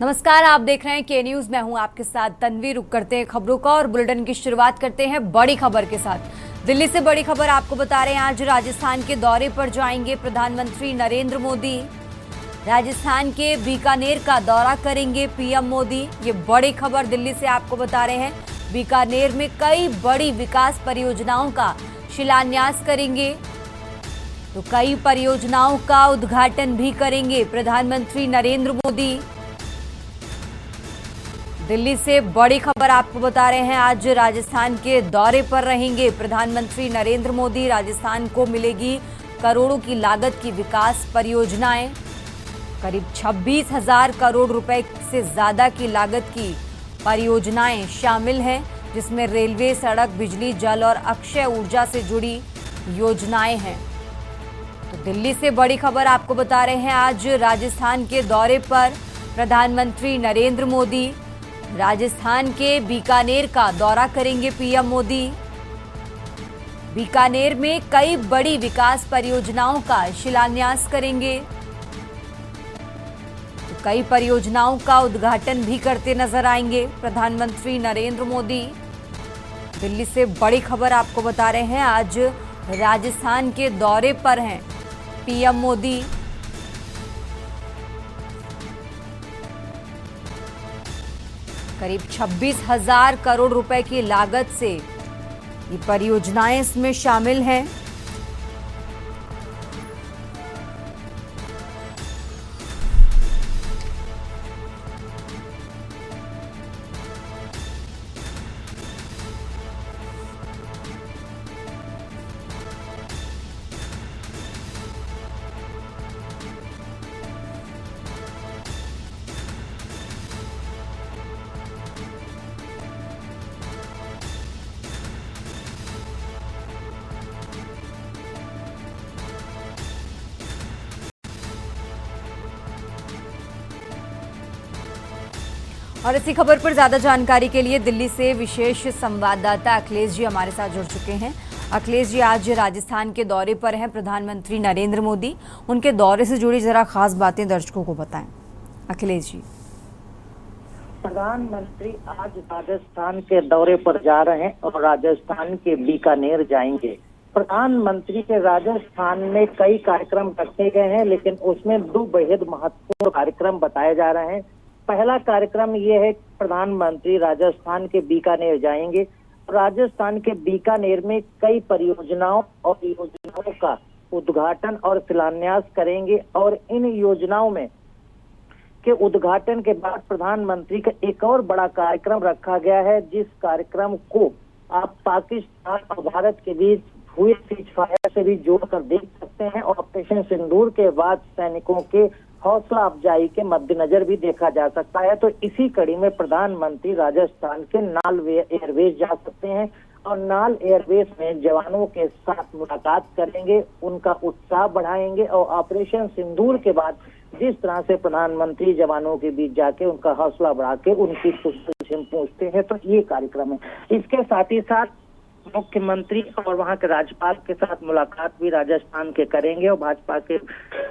नमस्कार, आप देख रहे हैं के न्यूज। मैं हूं आपके साथ तन्वी। रुक करते हैं खबरों का और बुलेटिन की शुरुआत करते हैं बड़ी खबर के साथ। दिल्ली से बड़ी खबर आपको बता रहे हैं। आज राजस्थान के दौरे पर जाएंगे प्रधानमंत्री नरेंद्र मोदी। राजस्थान के बीकानेर का दौरा करेंगे पीएम मोदी। ये बड़ी खबर दिल्ली से आपको बता रहे हैं। बीकानेर में कई बड़ी विकास परियोजनाओं का शिलान्यास करेंगे, तो कई परियोजनाओं का उद्घाटन भी करेंगे प्रधानमंत्री नरेंद्र मोदी। दिल्ली से बड़ी खबर आपको बता रहे हैं। आज राजस्थान के दौरे पर रहेंगे प्रधानमंत्री नरेंद्र मोदी। राजस्थान को मिलेगी करोड़ों की लागत की विकास परियोजनाएं। करीब 26,000 करोड़ रुपए से ज्यादा की लागत की परियोजनाएं शामिल हैं, जिसमें रेलवे, सड़क, बिजली, जल और अक्षय ऊर्जा से जुड़ी योजनाएं हैं। तो दिल्ली से बड़ी खबर आपको बता रहे हैं। आज राजस्थान के दौरे पर प्रधानमंत्री नरेंद्र मोदी। राजस्थान के बीकानेर का दौरा करेंगे पीएम मोदी। बीकानेर में कई बड़ी विकास परियोजनाओं का शिलान्यास करेंगे, तो कई परियोजनाओं का उद्घाटन भी करते नजर आएंगे प्रधानमंत्री नरेंद्र मोदी। दिल्ली से बड़ी खबर आपको बता रहे हैं। आज राजस्थान के दौरे पर हैं पीएम मोदी। करीब 26,000 करोड़ रुपए की लागत से ये परियोजनाएं इसमें शामिल हैं। और इसी खबर पर ज्यादा जानकारी के लिए दिल्ली से विशेष संवाददाता अखिलेश जी हमारे साथ जुड़ चुके हैं। अखिलेश जी, आज राजस्थान के दौरे पर हैं प्रधानमंत्री नरेंद्र मोदी। उनके दौरे से जुड़ी जरा खास बातें दर्शकों को बताएं। अखिलेश जी। प्रधानमंत्री आज राजस्थान के दौरे पर जा रहे हैं और राजस्थान के बीकानेर जाएंगे। प्रधानमंत्री के राजस्थान में कई कार्यक्रम रखे गए हैं, लेकिन उसमें दो बेहद महत्वपूर्ण कार्यक्रम बताए जा रहे हैं। पहला कार्यक्रम ये है कि प्रधानमंत्री राजस्थान के बीकानेर जाएंगे। राजस्थान के बीकानेर में कई परियोजनाओं और योजनाओं का उद्घाटन और शिलान्यास करेंगे और इन योजनाओं में के उद्घाटन के बाद प्रधानमंत्री का एक और बड़ा कार्यक्रम रखा गया है, जिस कार्यक्रम को आप पाकिस्तान और भारत के बीच हुए सीज फायर से भी जोड़कर देख सकते हैं और ऑपरेशन सिंदूर के बाद सैनिकों के हौसला अफजाई के मद्देनजर भी देखा जा सकता है। तो इसी कड़ी में प्रधानमंत्री राजस्थान के नाल एयरवेज जा सकते हैं और नाल एयरवेज में जवानों के साथ मुलाकात करेंगे, उनका उत्साह बढ़ाएंगे और ऑपरेशन सिंदूर के बाद जिस तरह से प्रधानमंत्री जवानों के बीच जाके उनका हौसला बढ़ा के उनकी खुशी पूछते हैं, तो ये कार्यक्रम है। इसके साथ ही साथ मुख्यमंत्री और वहां के राज्यपाल के साथ मुलाकात भी राजस्थान के करेंगे और भाजपा के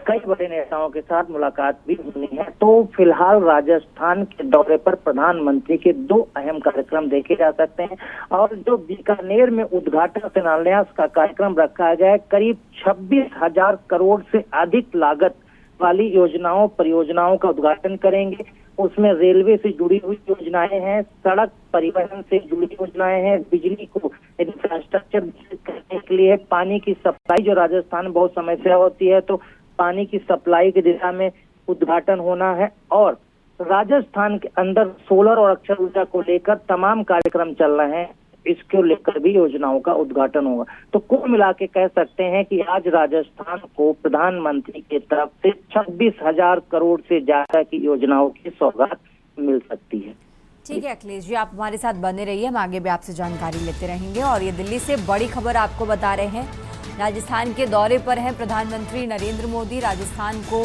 कई बड़े नेताओं के साथ मुलाकात भी होनी है। तो फिलहाल राजस्थान के दौरे पर प्रधानमंत्री के दो अहम कार्यक्रम देखे जा सकते हैं और जो बीकानेर में उद्घाटन शिलान्यास का कार्यक्रम रखा गया है, करीब 26,000 करोड़ से अधिक लागत वाली योजनाओं परियोजनाओं का उद्घाटन करेंगे। उसमें रेलवे से जुड़ी हुई योजनाएं हैं, सड़क परिवहन से जुड़ी योजनाएं हैं, बिजली को इंफ्रास्ट्रक्चर विकसित करने के लिए, पानी की सप्लाई जो राजस्थान में बहुत समस्या होती है, तो पानी की सप्लाई की दिशा में उद्घाटन होना है। और राजस्थान के अंदर सोलर और अक्षय ऊर्जा को लेकर तमाम कार्यक्रम चल रहे हैं, इसको लेकर भी योजनाओं का उद्घाटन होगा। तो कुल मिला के कह सकते हैं कि आज राजस्थान को प्रधानमंत्री की तरफ से 26,000 करोड़ से ज्यादा की योजनाओं की सौगात मिल सकती है। ठीक है अखिलेश जी, आप हमारे साथ बने रहिए, हम आगे भी आपसे जानकारी लेते रहेंगे। और ये दिल्ली से बड़ी खबर आपको बता रहे हैं। राजस्थान के दौरे पर हैं प्रधानमंत्री नरेंद्र मोदी। राजस्थान को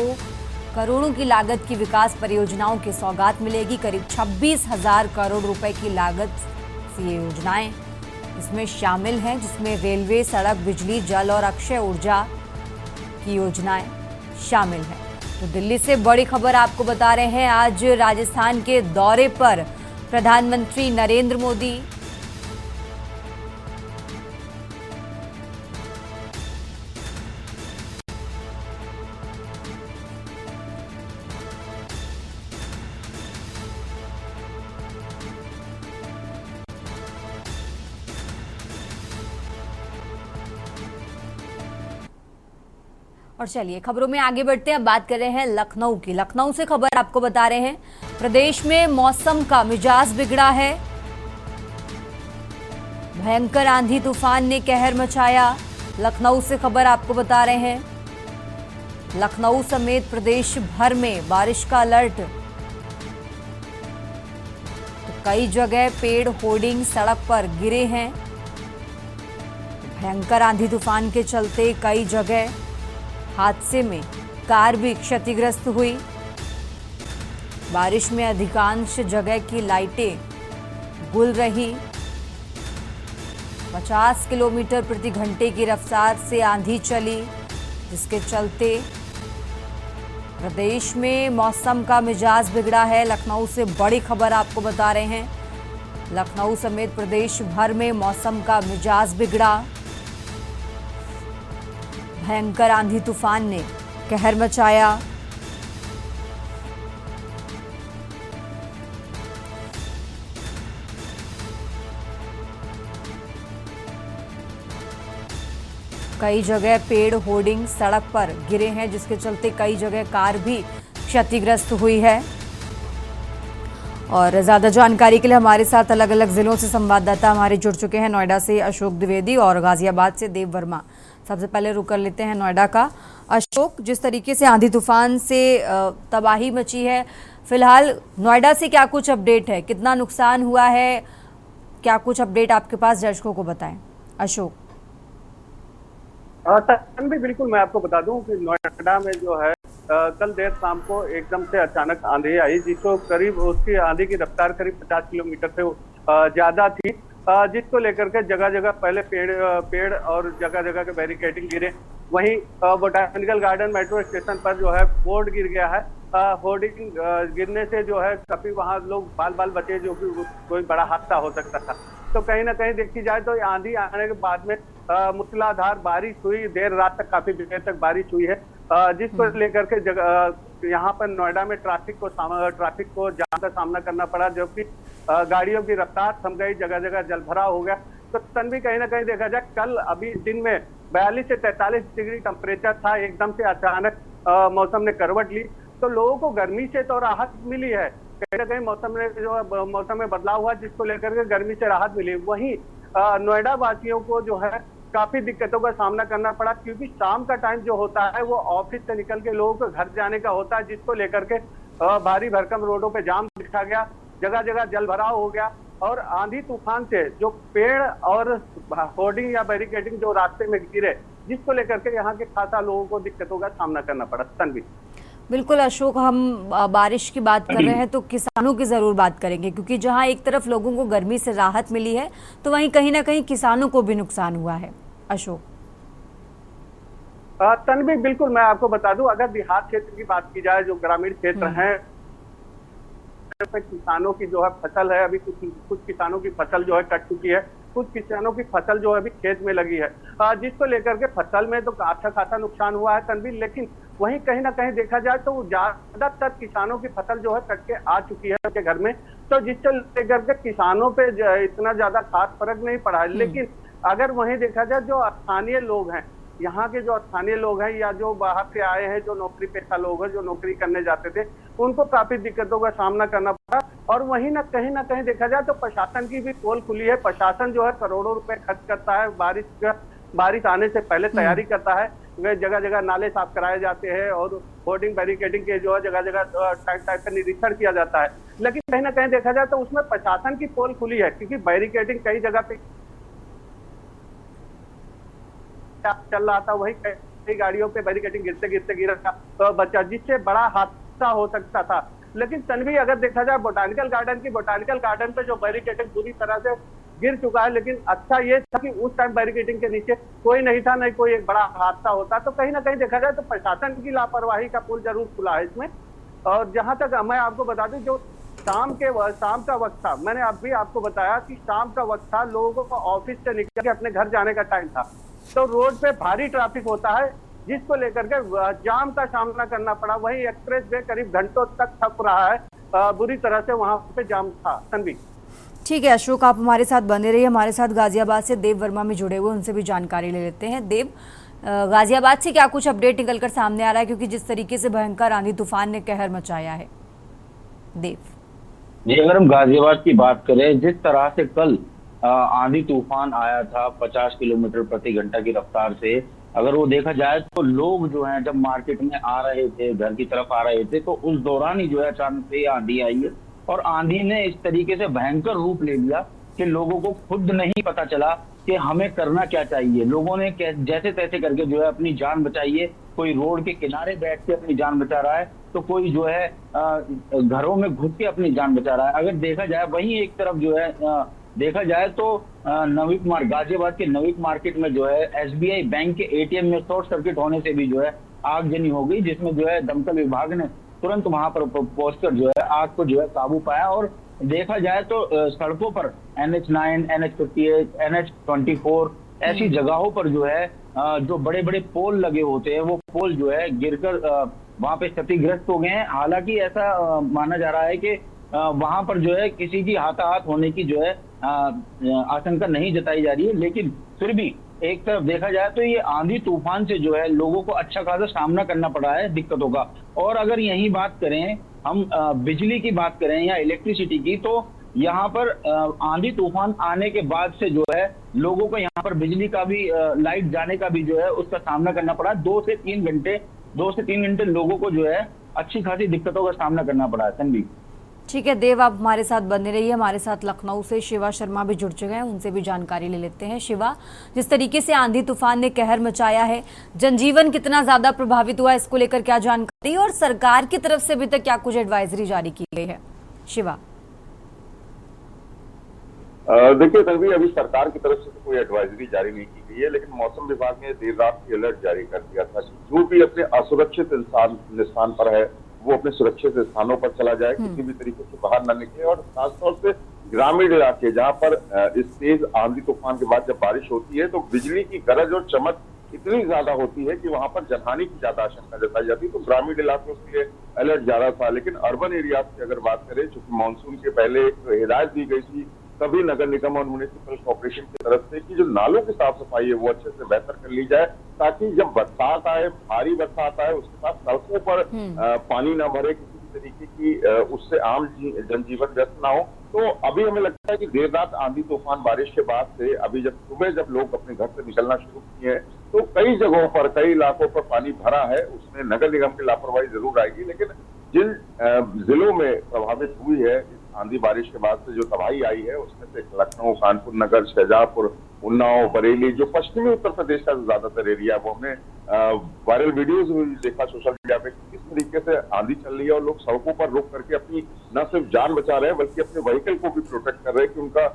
करोड़ों की लागत की विकास परियोजनाओं की सौगात मिलेगी। करीब 26,000 करोड़ रुपए की लागत ये योजनाएं इसमें शामिल हैं, जिसमें रेलवे, सड़क, बिजली, जल और अक्षय ऊर्जा की योजनाएं शामिल हैं। तो दिल्ली से बड़ी खबर आपको बता रहे हैं। आज राजस्थान के दौरे पर प्रधानमंत्री नरेंद्र मोदी। और चलिए खबरों में आगे बढ़ते हैं। अब बात कर रहे हैं लखनऊ की। लखनऊ से खबर आपको बता रहे हैं, प्रदेश में मौसम का मिजाज बिगड़ा है। भयंकर आंधी तूफान ने कहर मचाया। लखनऊ से खबर आपको बता रहे हैं, लखनऊ समेत प्रदेश भर में बारिश का अलर्ट। तो कई जगह पेड़ होर्डिंग सड़क पर गिरे हैं। भयंकर आंधी तूफान के चलते कई जगह हादसे में कार भी क्षतिग्रस्त हुई। बारिश में अधिकांश जगह की लाइटें गुल रही। 50 किलोमीटर प्रति घंटे की रफ्तार से आंधी चली, जिसके चलते प्रदेश में मौसम का मिजाज बिगड़ा है। लखनऊ से बड़ी खबर आपको बता रहे हैं, लखनऊ समेत प्रदेश भर में मौसम का मिजाज बिगड़ा। भयंकर आंधी तूफान ने कहर मचाया। कई जगह पेड़ होर्डिंग सड़क पर गिरे हैं, जिसके चलते कई जगह कार भी क्षतिग्रस्त हुई है। और ज्यादा जानकारी के लिए हमारे साथ अलग अलग जिलों से संवाददाता हमारे जुड़ चुके हैं। नोएडा से अशोक द्विवेदी और गाजियाबाद से देव वर्मा। सबसे पहले रुक कर लेते हैं नोएडा का। अशोक, जिस तरीके से आंधी तूफान से तबाही मची है, फिलहाल नोएडा से क्या कुछ अपडेट है? कितना नुकसान हुआ है? क्या कुछ अपडेट आपके पास दर्शकों को बताएं अशोक। भी बिल्कुल, मैं आपको बता दूं कि नोएडा में जो है कल देर शाम को एकदम से अचानक आंधी आई, जिसको करीब उसकी आंधी की रफ्तार करीब 50 किलोमीटर से ज्यादा थी, जिसको लेकर के जगह जगह पहले पेड़ और जगह जगह के बैरिकेडिंग गिरे। वहीं बोटानिकल गार्डन मेट्रो स्टेशन पर जो है बोर्ड गिर गया है। होर्डिंग गिरने से जो है काफी वहां लोग बाल बाल बचे, जो कि कोई बड़ा हादसा हो सकता था। तो कहीं ना कहीं देखी जाए तो आंधी आने के बाद में मूसलाधार बारिश हुई, देर रात तक काफी देर तक बारिश हुई है, जिसको लेकर के यहाँ पर नोएडा में ट्रैफिक को जाम का सामना करना पड़ा, जबकि गाड़ियों की रफ्तार थम गई, जगह जगह जल भराव हो गया। तो तन्वी कहीं ना कहीं देखा जाए, कल अभी दिन में 42 से 43 डिग्री टेम्परेचर था, एकदम से अचानक मौसम ने करवट ली, तो लोगों को गर्मी से तो राहत मिली है। कहीं ना कहीं मौसम में बदलाव हुआ, जिसको लेकर के गर्मी से राहत मिली। वहीं नोएडा वासियों को जो है काफी दिक्कतों का सामना करना पड़ा, क्योंकि शाम का टाइम जो होता है वो ऑफिस से निकल के लोगों को घर जाने का होता है, जिसको लेकर के भारी भरकम रोडों पे जाम दिखा गया, जगह जगह जल भराव हो गया। और आंधी तूफान से जो पेड़ और होर्डिंग या बैरिकेडिंग जो रास्ते में गिरे, जिसको लेकर के यहाँ के खासा लोगों को दिक्कतों का सामना करना पड़ा। तन्वी। बिल्कुल अशोक, हम बारिश की बात कर रहे हैं तो किसानों की जरूर बात करेंगे, क्योंकि जहां एक तरफ लोगों को गर्मी से राहत मिली है, तो वहीं कहीं ना कहीं किसानों को भी नुकसान हुआ है। अशोक। तन्वी, बिल्कुल, मैं आपको बता दूं, अगर देहात क्षेत्र की बात की जाए, जो ग्रामीण क्षेत्र हैं, किसानों की जो है फसल है, अभी कुछ किसानों की फसल जो है कट चुकी है, कुछ किसानों की फसल जो है अभी खेत में लगी है, जिसको लेकर के फसल में तो अच्छा खासा नुकसान हुआ है तन्वी। लेकिन वहीं कहीं ना कहीं देखा जाए तो ज्यादातर किसानों की फसल जो है कट के आ चुकी है उनके घर में, तो जिसको लेकर के किसानों पे इतना ज्यादा खास फर्क नहीं पड़ा है। लेकिन अगर वहीं देखा जाए, जो स्थानीय लोग हैं, यहाँ के जो स्थानीय लोग हैं या जो बाहर से आए हैं, जो नौकरी पेशा लोग हैं, जो नौकरी करने जाते थे, उनको काफी दिक्कतों का सामना करना पड़ा। और वहीं ना कहीं देखा जाए तो प्रशासन की भी पोल खुली है। प्रशासन जो है करोड़ों रुपए खर्च करता है, बारिश आने से पहले तैयारी करता है। वे जगह जगह नाले साफ कराए जाते हैं और होर्डिंग बैरिकेडिंग के जो है जगह जगह टाइप का निरीक्षण किया जाता है। लेकिन कहीं ना कहीं देखा जाए तो उसमें प्रशासन की पोल खुली है, क्योंकि बैरिकेडिंग कई जगह पे चल रहा था, वही कई गाड़ियों पे बैरिकेडिंग गिरते गिरा तो बचा, जिससे बड़ा हादसा हो सकता था। लेकिन तन्वी, अगर देखा जाए बोटानिकल गार्डन पे जो बैरिकेडिंग पूरी तरह से गिर चुका है। लेकिन अच्छा ये था कि उस टाइम बैरिकेडिंग के नीचे कोई नहीं था, नहीं कोई एक बड़ा हादसा होता। तो कहीं ना कहीं देखा जाए तो प्रशासन की लापरवाही का पुल जरूर खुला है इसमें। और जहां तक मैं आपको बता दूं, जो शाम का वक्त था, मैंने अभी आपको बताया कि शाम का वक्त था, लोगों को ऑफिस से निकल के अपने घर जाने का टाइम था, तो रोड पे भारी ट्रैफिक होता है, जिसको लेकर के जाम का सामना करना पड़ा। वहीं एक्सप्रेस वे करीब घंटों तक ठप रहा है, बुरी तरह से वहां पे जाम था। तन्वी, ठीक है अशोक, आप हमारे साथ बने रहिए। हमारे साथ गाजियाबाद से देव वर्मा में जुड़े हुए, उनसे भी जानकारी ले लेते हैं। देव, गाजियाबाद से क्या कुछ अपडेट निकलकर सामने आ रहा है, क्योंकि जिस तरीके से भयंकर आंधी तूफान ने कहर मचाया है। देव जी, अगर हम गाजियाबाद की बात करें, जिस तरह से कल आंधी तूफान आया था 50 किलोमीटर प्रति घंटा की रफ्तार से, अगर वो देखा जाए तो लोग जो हैं जब मार्केट में आ रहे थे, घर की तरफ आ रहे थे, तो उस दौरान ही जो है अचानक से आंधी आई है। और आंधी ने इस तरीके से भयंकर रूप ले लिया कि लोगों को खुद नहीं पता चला कि हमें करना क्या चाहिए। लोगों ने जैसे तैसे करके जो है अपनी जान बचाई है। कोई रोड के किनारे बैठ के अपनी जान बचा रहा है, तो कोई जो है घरों में घुस के अपनी जान बचा रहा है। अगर देखा जाए, वहीं एक तरफ जो है देखा जाए तो नवीक मार्ग, गाजियाबाद के नवीक मार्केट में जो है एसबीआई बैंक के एटीएम में शॉर्ट सर्किट होने से भी जो है आगजनी हो गई, जिसमें जो है दमकल विभाग ने तुरंत वहां पर पहुंचकर जो है आग को जो है काबू पाया। और देखा जाए तो सड़कों पर NH9, NH58, NH24 ऐसी जगहों पर जो है जो बड़े बड़े पोल लगे होते हैं, वो पोल जो है गिरकर वहां पे क्षतिग्रस्त हो गए हैं। हालांकि ऐसा माना जा रहा है कि वहां पर जो है किसी की हाथाहाथ होने की जो है आशंका नहीं जताई जा रही है। लेकिन फिर भी एक तरफ देखा जाए तो ये आंधी तूफान से जो है लोगों को अच्छा खासा सामना करना पड़ा है दिक्कतों का। और अगर यही बात करें हम बिजली की बात करें या इलेक्ट्रिसिटी की, तो यहाँ पर आंधी तूफान आने के बाद से जो है लोगों को यहाँ पर बिजली का भी लाइट जाने का भी जो है उसका सामना करना पड़ा। 2 से 3 घंटे लोगों को जो है अच्छी खासी दिक्कतों का सामना करना पड़ा है। तन्वी, ठीक है देव, आप हमारे साथ बने रहिए। हमारे साथ लखनऊ से शिवा शर्मा भी जुड़ चुके हैं, उनसे भी जानकारी ले लेते हैं। शिवा, जिस तरीके से आंधी तूफान ने कहर मचाया है, जनजीवन कितना ज्यादा प्रभावित हुआ, इसको लेकर क्या जानकारी, और सरकार की तरफ से अभी तक क्या कुछ एडवाइजरी जारी की गई है? शिवा, देखिए तन्वी, अभी सरकार की तरफ से तो कोई एडवाइजरी जारी नहीं की गई है, लेकिन मौसम विभाग ने देर रात की अलर्ट जारी कर दिया था कि जो भी अपने असुरक्षित स्थान पर है वो अपने सुरक्षित स्थानों पर चला जाए, किसी भी तरीके से बाहर न निकले। और खासतौर से ग्रामीण इलाके जहाँ पर इस तेज आंधी तूफान के बाद जब बारिश होती है तो बिजली की गरज और चमक इतनी ज्यादा होती है कि वहां पर जनहानि की ज्यादा आशंका जताई जाती है। तो ग्रामीण इलाकों के लिए अलर्ट जारी था, लेकिन अर्बन एरियाज की अगर बात करें, चूंकि मानसून के पहले एक हिदायत दी गई थी सभी नगर निगम और म्युनिसिपल कॉर्पोरेशन की तरफ से कि जो नालों की साफ सफाई है वो अच्छे से बेहतर कर ली जाए, ताकि जब बरसात आए, भारी बरसात आए, उसके बाद सड़कों पर पानी ना भरे, किसी भी तरीके की उससे आम जनजीवन व्यस्त ना हो। तो अभी हमें लगता है कि देर रात आंधी तूफान बारिश के बाद से अभी जब सुबह जब लोग अपने घर से निकलना शुरू किए हैं तो कई जगहों पर, कई इलाकों पर पानी भरा है। उसमें नगर निगम की लापरवाही जरूर आएगी, लेकिन जिन जिलों में प्रभावित हुई है आंधी बारिश के बाद से जो तबाही आई है, उसमें से लखनऊ, कानपुर नगर, शाहजहांपुर, उन्नाव, बरेली, जो पश्चिमी उत्तर प्रदेश का ज्यादातर एरिया, वो हमने वायरल वीडियोज में देखा सोशल मीडिया पे किस तरीके से आंधी चल रही है और लोग सड़कों पर रुक करके अपनी न सिर्फ जान बचा रहे हैं बल्कि अपने व्हीकल को भी प्रोटेक्ट कर रहे हैं कि उनका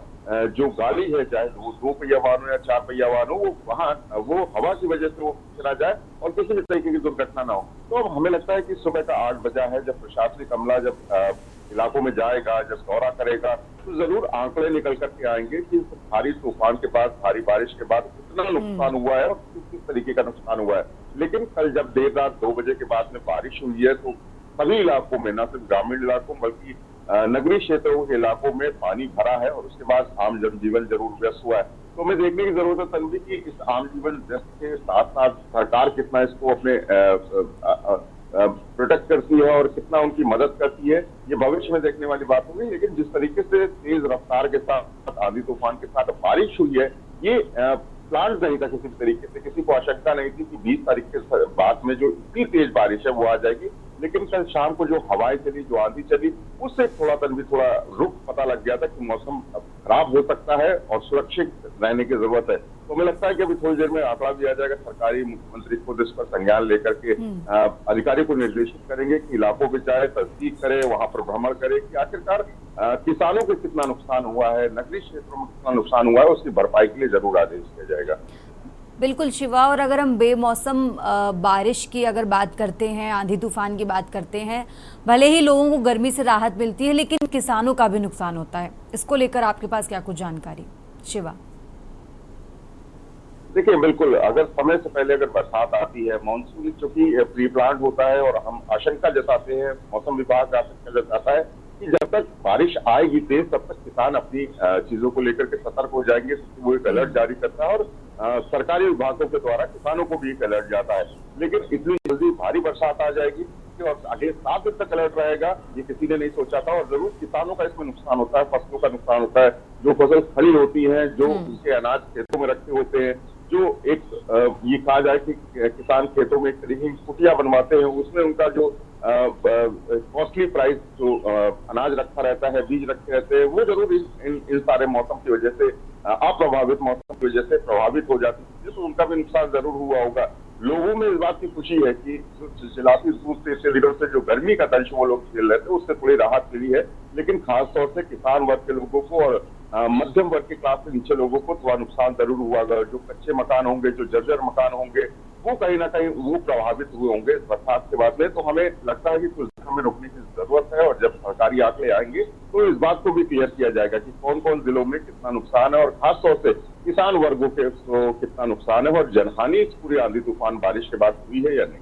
जो गाड़ी है, चाहे वो 2 पहिया वाहन हो या 4 पहिया वाहन हो, वो हवा की वजह से वो चला जाए और किसी भी तरीके की दुर्घटना ना हो। तो हमें लगता है कि सुबह का 8 बजा है, जब प्रशासनिक अमला जब इलाकों में जाएगा, जब दौरा करेगा, तो जरूर आंकड़े निकल करके आएंगे कि भारी तूफान के बाद, भारी बारिश के बाद कितना नुकसान हुआ है और किस तरीके का नुकसान हुआ है। लेकिन कल जब देर रात 2 बजे के बाद में बारिश हुई है तो सभी इलाकों में, न सिर्फ ग्रामीण इलाकों बल्कि नगरीय क्षेत्रों के इलाकों में पानी भरा है और उसके बाद आम जनजीवन जरूर व्यस्त हुआ है। तो हमें देखने की जरूरत है तन्वी कि इस आम जीवन व्यस्त के साथ साथ सरकार कितना इसको अपने प्रोटेक्ट करती है और कितना उनकी मदद करती है, ये भविष्य में देखने वाली बात होगी। लेकिन जिस तरीके से तेज रफ्तार के साथ आंधी तूफान के साथ बारिश हुई है, ये प्लान नहीं था किसी तरीके से, किसी को आशंका नहीं थी कि 20 तारीख के बाद में जो इतनी तेज बारिश है वो आ जाएगी। लेकिन कल शाम को जो हवाएं चली, जो आंधी चली, उससे थोड़ा रुख पता लग गया था कि मौसम खराब हो सकता है और सुरक्षित रहने की जरूरत है। तो तो हमें लगता है कि अभी थोड़ी देर में आंकड़ा दिया जाएगा। सरकारी मुख्यमंत्री खुद इस पर संज्ञान लेकर के अधिकारी को निर्देशित करेंगे कि इलाकों में जाए, तस्दीक करे, वहां पर भ्रमण करे कि आखिरकार किसानों को कितना नुकसान हुआ है, नगरीय क्षेत्रों में कितना नुकसान हुआ है, उसकी भरपाई के लिए जरूर आदेश दिया जाएगा। बिल्कुल शिवा, और अगर हम बेमौसम बारिश की अगर बात करते हैं, आंधी तूफान की बात करते हैं, भले ही लोगों को गर्मी से राहत मिलती है लेकिन किसानों का भी नुकसान होता है। इसको लेकर आपके पास क्या कुछ जानकारी शिवा? देखिए, बिल्कुल, अगर समय से पहले अगर बरसात आती है, मानसून चूंकि प्री प्लान होता है और हम आशंका जताते हैं, मौसम विभाग आशंका जताता है कि जब तक बारिश आएगी तेज तब तक किसान अपनी चीजों को लेकर के सतर्क हो जाएंगे। वो एक अलर्ट जारी करता है और सरकारी विभागों के द्वारा किसानों को भी एक अलर्ट जाता है। लेकिन इतनी जल्दी भारी बरसात आ जाएगी और अगले 7 दिन तक अलर्ट रहेगा, ये किसी ने नहीं सोचा था। और जरूर किसानों का इसमें नुकसान होता है, फसलों का नुकसान होता है। जो फसल खड़ी होती है, जो उनके अनाज खेतों में रखे होते हैं, जो एक ये कहा जाए कि किसान खेतों में एक तरीके की कुटिया बनवाते हैं, उसमें उनका जो कॉस्टली प्राइस जो अनाज रखा रहता है, बीज रखे रहते हैं, वो जरूर इन सारे मौसम की वजह से, अप्रभावित मौसम की वजह से प्रभावित हो जाती है, तो उनका भी नुकसान जरूर हुआ होगा। लोगों में इस बात की खुशी है कि जो चिलचिलाती धूप से इतने दिनों से जो गर्मी का दंश वो लोग झेल रहे थे उससे थोड़ी राहत मिली है। लेकिन खासतौर से किसान वर्ग के लोगों को और मध्यम वर्ग के क्लास से नीचे लोगों को थोड़ा नुकसान जरूर हुआ। जो कच्चे मकान होंगे, जो जर्जर मकान होंगे, वो कहीं ना कहीं वो प्रभावित हुए होंगे इस बरसात के बाद में। तो हमें लगता है कि कुछ दिन में रुकने की जरूरत है और जब सरकारी आंकड़े आएंगे तो इस बात को भी क्लियर किया जाएगा कि कौन कौन जिलों में कितना नुकसान है और खासतौर से किसान वर्गों के तो कितना नुकसान है और जनहानि इस पूरी आंधी तूफान बारिश के बाद हुई है या नहीं।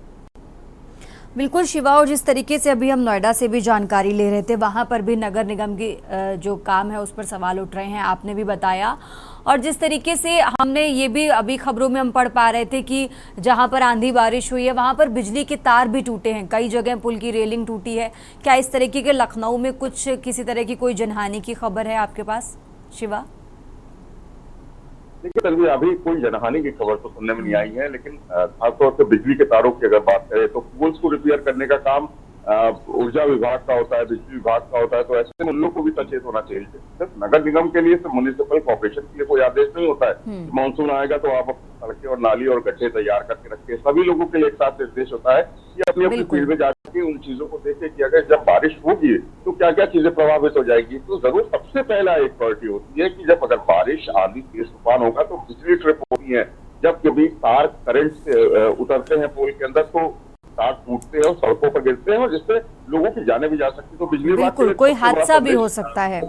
बिल्कुल शिवा, और जिस तरीके से अभी हम नोएडा से भी जानकारी ले रहे थे, वहाँ पर भी नगर निगम की जो काम है उस पर सवाल उठ रहे हैं, आपने भी बताया। और जिस तरीके से हमने ये भी अभी खबरों में हम पढ़ पा रहे थे कि जहाँ पर आंधी बारिश हुई है वहाँ पर बिजली के तार भी टूटे हैं, कई जगह पुल की रेलिंग टूटी है। क्या इस तरीके के लखनऊ में कुछ किसी तरह की कोई जनहानि की खबर है आपके पास शिवा? देखिए तन्वी, अभी कोई जनहानि की खबर तो सुनने में नहीं आई है, लेकिन खासतौर से बिजली के तारों की अगर बात करें तो पोल्स को रिपेयर करने का काम ऊर्जा विभाग का होता है, बिजली विभाग का होता है। तो ऐसे में उन लोग को भी सचेत होना चाहिए। सिर्फ नगर निगम के लिए, सिर्फ म्युनिसिपल कॉर्पोरेशन के लिए कोई आदेश नहीं होता है। मानसून आएगा तो आप सड़कें और नाली और गड्ढे तैयार करके रखें। सभी लोगों के लिए एक साथ निर्देश होता है कि अपनी अपनी फील्ड में जाकर उन चीजों को देखें कि अगर जब बारिश होगी तो क्या क्या चीजें प्रभावित हो जाएगी। तो जरूर सबसे पहला एक प्रायोरिटी होती है कि जब अगर बारिश, आंधी, तेज तूफान होगा तो बिजली ट्रिप होती है। जब कभी तार करंट से उतरते हैं पोल के अंदर तो तार टूटते हैं और सड़कों पर गिरते हैं और जिससे लोगों की जाने भी जा सकती है। तो बिजली बिल्कुल, कोई हादसा भी हो सकता है।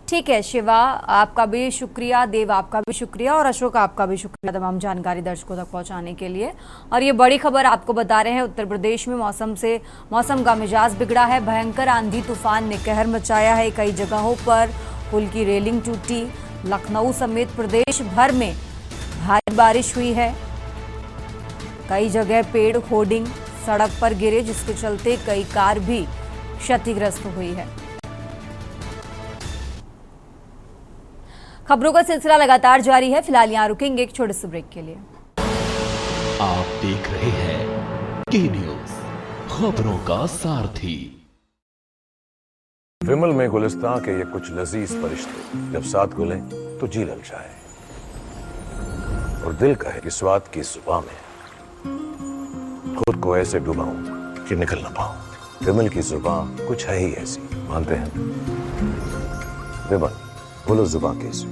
ठीक है शिवा, आपका भी शुक्रिया, देव आपका भी शुक्रिया और अशोक आपका भी शुक्रिया तमाम जानकारी दर्शकों तक पहुंचाने के लिए। और ये बड़ी खबर आपको बता रहे हैं, उत्तर प्रदेश में मौसम का मिजाज बिगड़ा है। भयंकर आंधी तूफान ने कहर मचाया है, कई जगहों पर पुल की रेलिंग टूटी। लखनऊ समेत प्रदेश भर में भारी बारिश हुई है, कई जगह पेड़, होर्डिंग सड़क पर गिरे जिसके चलते कई कार भी क्षतिग्रस्त हुई है। खबरों का सिलसिला लगातार जारी है, फिलहाल यहां रुकेंगे एक छोटे से ब्रेक के लिए। आप देख रहे हैं के न्यूज, खबरों का सारथी। विमल में गुलिस्तां के ये कुछ लजीज फरिश्ते जब साथ घुलें तो जी ललचाए और दिल कहे कि स्वाद की जुबान में खुद को ऐसे डुबाऊं कि निकल ना पाऊं। विमल की जुबान कुछ है ही ऐसी, मानते हैं? विमल, बोलो जुबान कैसी।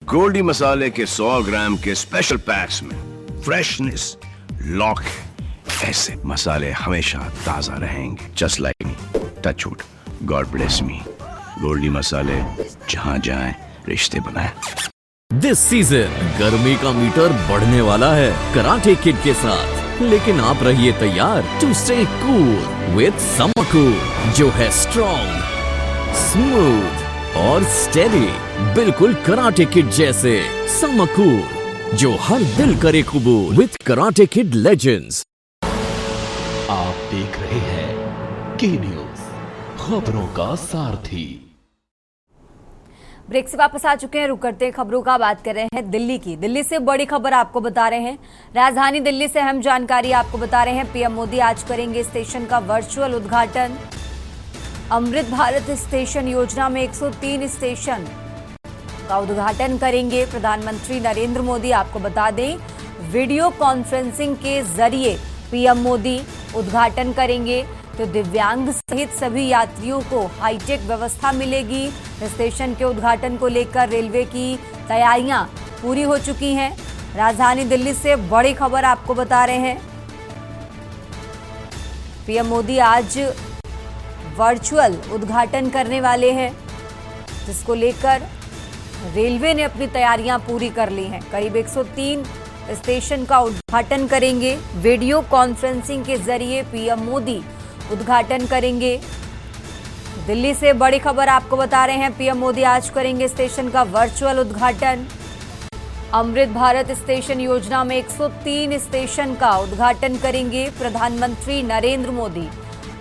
गोल्डी मसाले के 100 ग्राम के स्पेशल पैक्स में फ्रेशनेस लॉक है। ऐसे मसाले हमेशा ताजा रहेंगे। Just like me, touch wood, God bless me. Goldiee मसाले, जहां जाएं रिश्ते बनाएं। दिस सीजन गर्मी का मीटर बढ़ने वाला है कराटे किड के साथ, लेकिन आप रहिए तैयार to stay cool with summer cool, जो है स्ट्रॉन्ग, स्मूथ और स्टेडी, बिल्कुल कराटे किड जैसे। समर कूल, जो हर दिल करे कबूल विद कराटे किड लेजेंड्स। आप देख रहे हैं के न्यूज, खबरों का सारथी। ब्रेक से वापस आ चुके हैं, रुक करते हैं खबरों का। बात कर रहे हैं दिल्ली की। दिल्ली से बड़ी खबर आपको बता रहे हैं, राजधानी दिल्ली से अहम जानकारी आपको बता रहे हैं। पीएम मोदी आज करेंगे स्टेशन का वर्चुअल उद्घाटन। अमृत भारत स्टेशन योजना में 103 स्टेशन का उद्घाटन करेंगे प्रधानमंत्री नरेंद्र मोदी। आपको बता दें, वीडियो कॉन्फ्रेंसिंग के जरिए पीएम मोदी उद्घाटन करेंगे। तो दिव्यांग सहित सभी यात्रियों को हाईटेक व्यवस्था मिलेगी। स्टेशन के उद्घाटन को लेकर रेलवे की तैयारियां पूरी हो चुकी हैं। राजधानी दिल्ली से बड़ी खबर आपको बता रहे हैं, पीएम मोदी आज वर्चुअल उद्घाटन करने वाले हैं, जिसको लेकर रेलवे ने अपनी तैयारियां पूरी कर ली हैं। करीब 103 स्टेशन का उद्घाटन करेंगे। वीडियो कॉन्फ्रेंसिंग के जरिए पीएम मोदी उद्घाटन करेंगे। दिल्ली से बड़ी खबर आपको बता रहे हैं, पीएम मोदी आज करेंगे स्टेशन का वर्चुअल उद्घाटन। अमृत भारत स्टेशन योजना में 103 स्टेशन का उद्घाटन करेंगे प्रधानमंत्री नरेंद्र मोदी।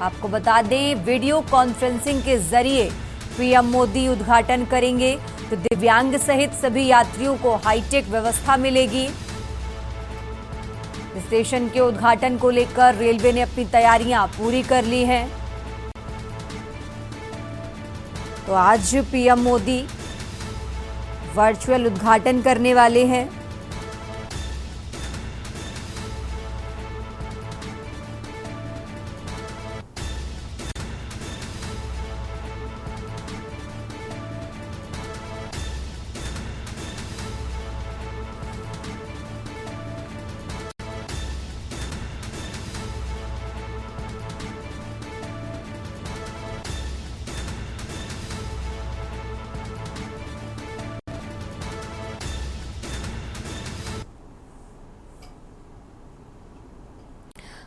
आपको बता दें, वीडियो कॉन्फ्रेंसिंग के जरिए पीएम मोदी उद्घाटन करेंगे। तो दिव्यांग सहित सभी यात्रियों को हाईटेक व्यवस्था मिलेगी। स्टेशन के उद्घाटन को लेकर रेलवे ने अपनी तैयारियां पूरी कर ली हैं। तो आज पीएम मोदी वर्चुअल उद्घाटन करने वाले हैं।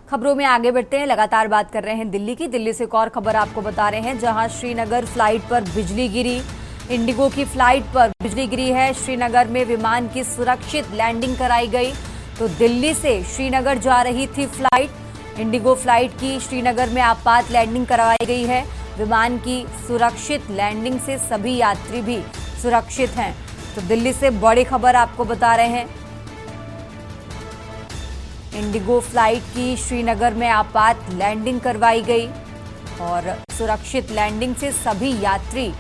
खबरों में आगे बढ़ते हैं, लगातार बात कर रहे हैं दिल्ली की। दिल्ली से एक और खबर आपको बता रहे हैं, जहां श्रीनगर फ्लाइट पर बिजली गिरी। इंडिगो की फ्लाइट पर बिजली गिरी है। श्रीनगर में विमान की सुरक्षित लैंडिंग कराई गई। तो दिल्ली से श्रीनगर जा रही थी फ्लाइट, इंडिगो फ्लाइट की श्रीनगर में आपात लैंडिंग करवाई गई है। विमान की सुरक्षित लैंडिंग से सभी यात्री भी सुरक्षित हैं। तो दिल्ली से बड़ी खबर आपको बता रहे हैं, इंडिगो फ्लाइट की श्रीनगर में आपात लैंडिंग करवाई गई और सुरक्षित लैंडिंग से सभी यात्री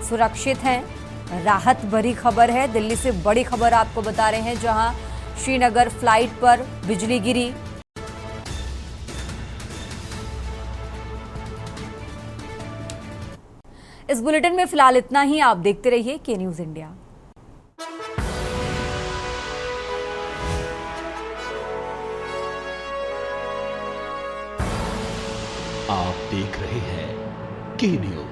सुरक्षित हैं। राहत भरी खबर है। दिल्ली से बड़ी खबर आपको बता रहे हैं, जहां श्रीनगर फ्लाइट पर बिजली गिरी। इस बुलेटिन में फिलहाल इतना ही। आप देखते रहिए के न्यूज इंडिया। आप देख रहे हैं के न्यूज।